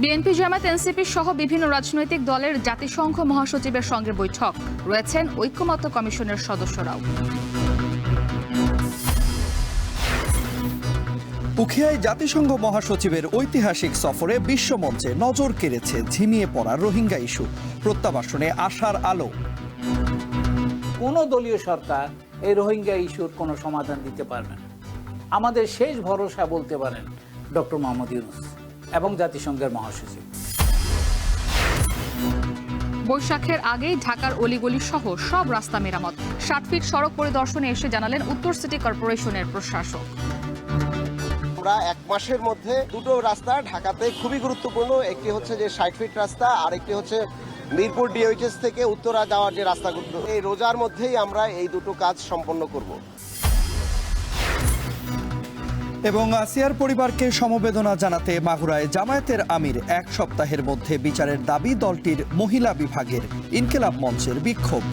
BNP Jamaat NCP সহ বিভিন্ন রাজনৈতিক দলের জাতিসংঘ মহাসচিবের সঙ্গে বৈঠক, রয়েছেন ঐক্যমত্য কমিশনের সদস্যরাও। উখিয়ায় জাতিসংঘ মহাসচিবের ঐতিহাসিক সফরে বিশ্বমঞ্চে নজর কেড়েছে ঝিমিয়ে পড়া রোহিঙ্গা ইস্যু, প্রত্যাবাসনে আশার আলো। কোন দলীয় সরকার এই রোহিঙ্গা ইস্যুর কোনো সমাধান দিতে পারবে না। আমাদের শেষ ভরসা বলতে পারেন ডক্টর মোহাম্মদ ইউনূস এবং জাতিসংঘের মহাসচিব। বৈশাখের আগেই ঢাকার অলিগলি সহ সব রাস্তা মেরামত, 60 ফিট সড়ক পরিদর্শনে এসে জানালেন উত্তর সিটি কর্পোরেশনের প্রশাসক। আমরা 1 মাসের মধ্যে দুটো রাস্তা ঢাকাতে খুবই গুরুত্বপূর্ণ, একটি হচ্ছে যে 60 ফিট রাস্তা, আর একটি হচ্ছে মিরপুর ডিওএইচএস থেকে উত্তরা যাওয়ার যে রাস্তাগুলো, এই রোজার মধ্যেই আমরা এই দুটো কাজ সম্পন্ন করব। এবং আসিয়ার পরিবারকে সমবেদনা জানাতে মাগুরায় জামায়াতের আমির 1 সপ্তাহের মধ্যে বিচারের দাবি দলটির মহিলা বিভাগের। ইনকিলাব মঞ্চের বিক্ষোভ।